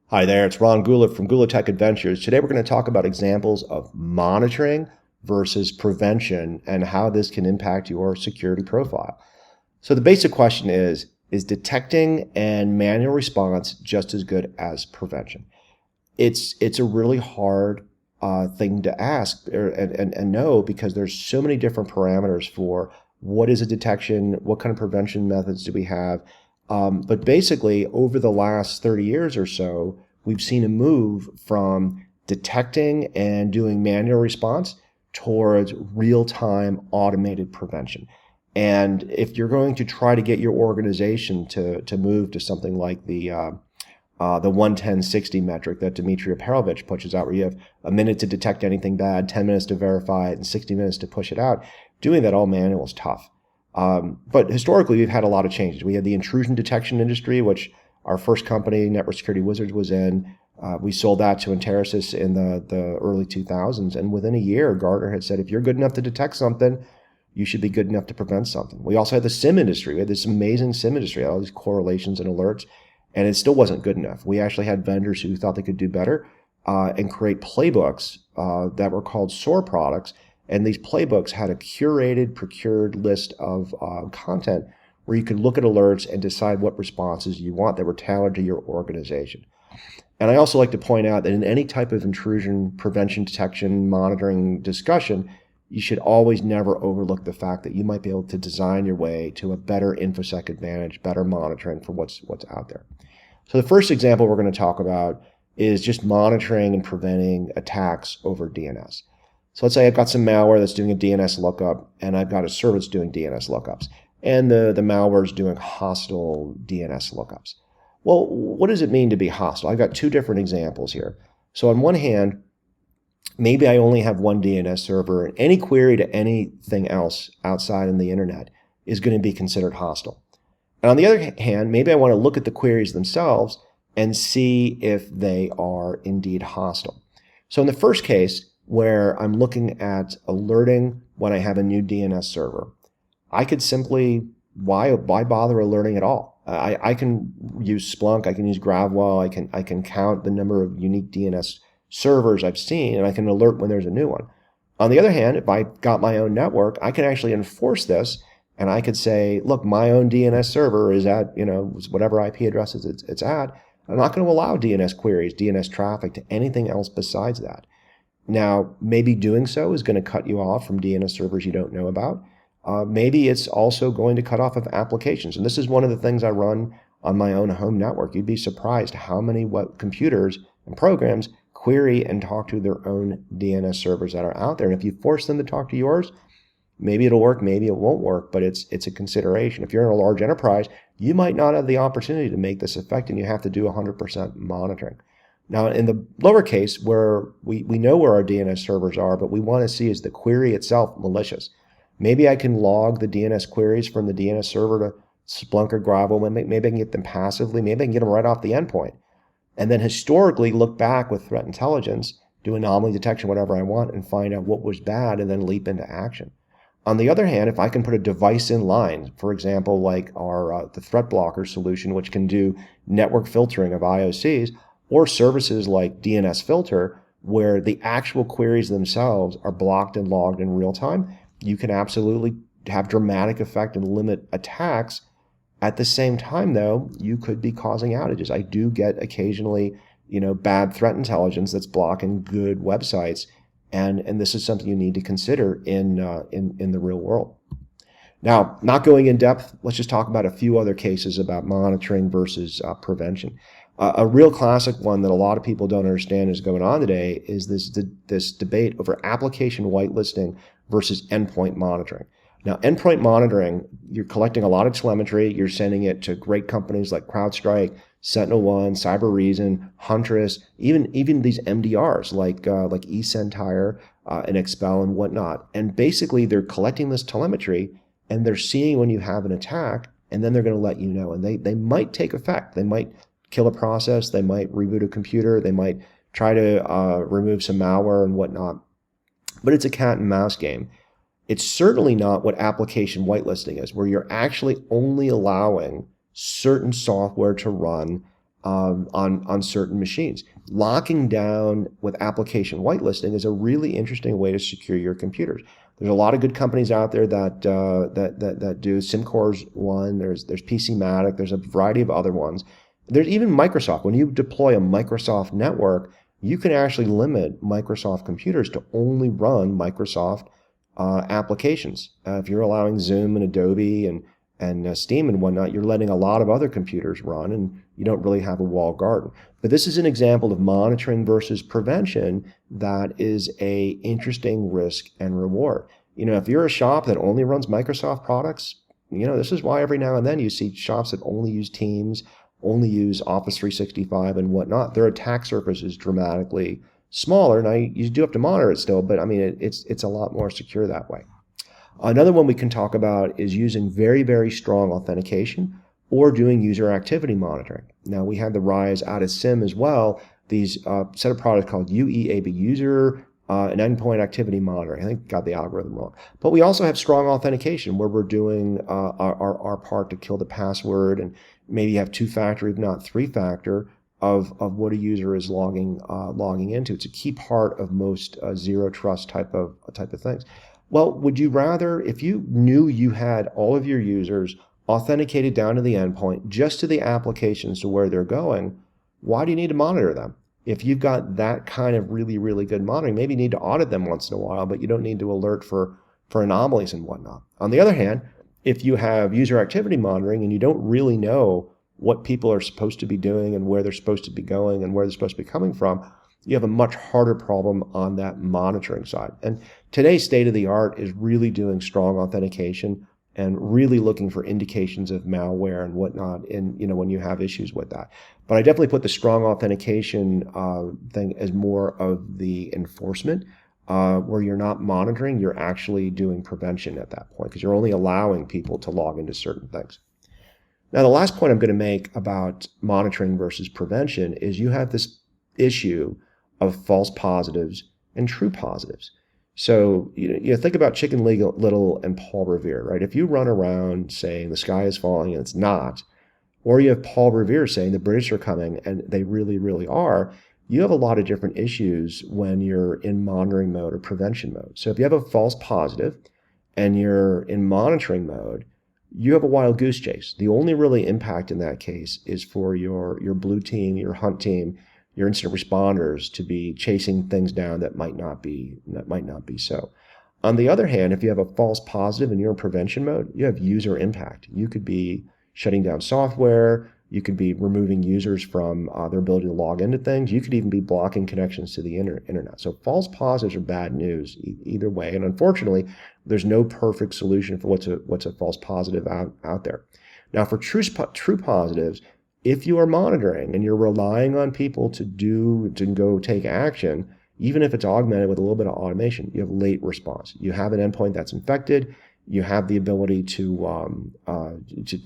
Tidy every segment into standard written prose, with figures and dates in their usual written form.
Hi there, it's Ron Goulet from GULATECH Adventures. Today we're going to talk about examples of monitoring versus prevention and how this can impact your security profile. So the basic question is detecting and manual response just as good as prevention? It's a really hard thing to ask and know, because there's so many different parameters for what is a detection, what kind of prevention methods do we have. But basically, over the last 30 years or so, we've seen a move from detecting and doing manual response towards real-time automated prevention. And if you're going to try to get your organization to move to something like the 1-10-60 metric that Dmitry Aperovich pushes out, where you have a minute to detect anything bad, 10 minutes to verify it, and 60 minutes to push it out, doing that all manual is tough. But historically, we've had a lot of changes. We had the intrusion detection industry, which our first company, Network Security Wizards, was in. We sold that to Enterasys in the early 2000s. And within a year, Gartner had said, if you're good enough to detect something, you should be good enough to prevent something. We also had the SIM industry. We had this amazing SIM industry, all these correlations and alerts, and it still wasn't good enough. We actually had vendors who thought they could do better and create playbooks that were called SOAR products. And these playbooks had a curated, procured list of content where you could look at alerts and decide what responses you want that were tailored to your organization. And I also like to point out that in any type of intrusion prevention, detection, monitoring discussion, you should always never overlook the fact that you might be able to design your way to a better InfoSec advantage, better monitoring for what's out there. So the first example we're going to talk about is just monitoring and preventing attacks over DNS. So let's say I've got some malware that's doing a DNS lookup, and I've got a server that's doing DNS lookups, and the malware is doing hostile DNS lookups. Well, what does it mean to be hostile? I've got two different examples here. So on one hand, maybe I only have one DNS server, and any query to anything else outside in the internet is going to be considered hostile. And on the other hand, maybe I want to look at the queries themselves and see if they are indeed hostile. So in the first case, where I'm looking at alerting when I have a new DNS server, I could simply, why bother alerting at all? I can use Splunk, I can use Gravwell, I can count the number of unique DNS servers I've seen, and I can alert when there's a new one. On the other hand, if I got my own network, I can actually enforce this, and I could say, look, my own DNS server is at, whatever IP addresses it's at. I'm not going to allow DNS queries, DNS traffic to anything else besides that. Now, maybe doing so is going to cut you off from DNS servers you don't know about. Maybe it's also going to cut off of applications. And this is one of the things I run on my own home network. You'd be surprised how many computers and programs query and talk to their own DNS servers that are out there. And if you force them to talk to yours, maybe it'll work, maybe it won't work, but it's a consideration. If you're in a large enterprise, you might not have the opportunity to make this effect, and you have to do 100% monitoring. Now, in the lower case, where we know where our DNS servers are, but we want to see, is the query itself malicious? Maybe I can log the DNS queries from the DNS server to Splunk or Gravwell. Maybe I can get them passively. Maybe I can get them right off the endpoint. And then historically look back with threat intelligence, do anomaly detection, whatever I want, and find out what was bad and then leap into action. On the other hand, if I can put a device in line, for example, like the threat blocker solution, which can do network filtering of IOCs, or services like DNS filter, where the actual queries themselves are blocked and logged in real time, you can absolutely have dramatic effect and limit attacks. At the same time, though, you could be causing outages. I do get occasionally, bad threat intelligence that's blocking good websites, and this is something you need to consider in the real world. Now, not going in depth, let's just talk about a few other cases about monitoring versus prevention. A real classic one that a lot of people don't understand is going on today is this debate over application whitelisting versus endpoint monitoring. Now, endpoint monitoring, you're collecting a lot of telemetry. You're sending it to great companies like CrowdStrike, SentinelOne, CyberReason, Huntress, even these MDRs like eSentire and Expel and whatnot. And basically, they're collecting this telemetry, and they're seeing when you have an attack, and then they're going to let you know. And they might take effect. They might kill a process. They might reboot a computer. They might try to remove some malware and whatnot. But it's a cat and mouse game. It's certainly not what application whitelisting is, where you're actually only allowing certain software to run on certain machines. Locking down with application whitelisting is a really interesting way to secure your computers. There's a lot of good companies out there that do. SimCore's one. There's PCmatic. There's a variety of other ones. There's even Microsoft. When you deploy a Microsoft network, you can actually limit Microsoft computers to only run Microsoft applications. If you're allowing Zoom and Adobe and Steam and whatnot, you're letting a lot of other computers run, and you don't really have a walled garden. But this is an example of monitoring versus prevention that is a interesting risk and reward. If you're a shop that only runs Microsoft products, this is why every now and then you see shops that only use Teams, only use Office 365 and whatnot. Their attack surface is dramatically smaller. Now, you do have to monitor it still, but I mean, it's a lot more secure that way. Another one we can talk about is using very, very strong authentication or doing user activity monitoring. Now, we have the rise out of SIM as well, these set of products called UEAB, User and Endpoint Activity Monitoring. I think I got the algorithm wrong. But we also have strong authentication where we're doing our part to kill the password, and maybe have two-factor, if not three-factor, of what a user is logging into. It's a key part of most zero trust type of things. Well, would you rather, if you knew you had all of your users authenticated down to the endpoint, just to the applications to where they're going, why do you need to monitor them? If you've got that kind of really, really good monitoring, maybe you need to audit them once in a while, but you don't need to alert for anomalies and whatnot. On the other hand, if you have user activity monitoring and you don't really know what people are supposed to be doing and where they're supposed to be going and where they're supposed to be coming from, you have a much harder problem on that monitoring side. And today's state of the art is really doing strong authentication and really looking for indications of malware and whatnot when you have issues with that. But I definitely put the strong authentication thing as more of the enforcement, where you're not monitoring, you're actually doing prevention at that point because you're only allowing people to log into certain things. Now, the last point I'm going to make about monitoring versus prevention is you have this issue of false positives and true positives. So, think about Chicken Little and Paul Revere, right? If you run around saying the sky is falling and it's not, or you have Paul Revere saying the British are coming and they really, really are, you have a lot of different issues when you're in monitoring mode or prevention mode. So if you have a false positive and you're in monitoring mode, you have a wild goose chase. The only really impact in that case is for your blue team, your hunt team, your incident responders to be chasing things down that might not be so. On the other hand, if you have a false positive and you're in prevention mode, you have user impact. You could be shutting down software. You could be removing users from their ability to log into things. You could even be blocking connections to the internet. So false positives are bad news either way. And unfortunately, there's no perfect solution for what's a false positive out there. Now, for true positives, if you are monitoring and you're relying on people to go take action, even if it's augmented with a little bit of automation, you have late response. You have an endpoint that's infected. You have the ability to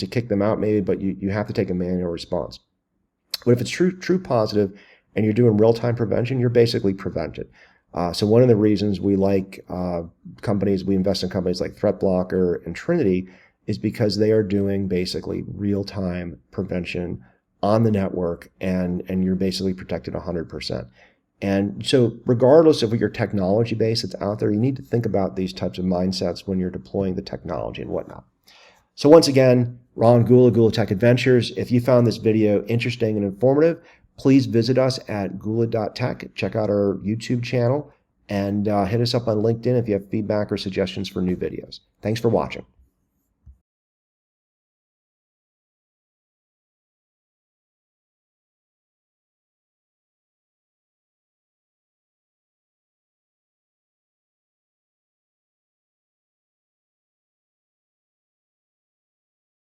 kick them out maybe, but you have to take a manual response. But if it's true positive and you're doing real-time prevention, you're basically prevented. So one of the reasons we like we invest in companies like ThreatBlocker and Trinity is because they are doing basically real-time prevention on the network, and you're basically protected 100%. And so regardless of your technology base that's out there, you need to think about these types of mindsets when you're deploying the technology and whatnot. So once again, Ron Gula, GULATECH Adventures. If you found this video interesting and informative, please visit us at gula.tech. Check out our YouTube channel and hit us up on LinkedIn if you have feedback or suggestions for new videos. Thanks for watching.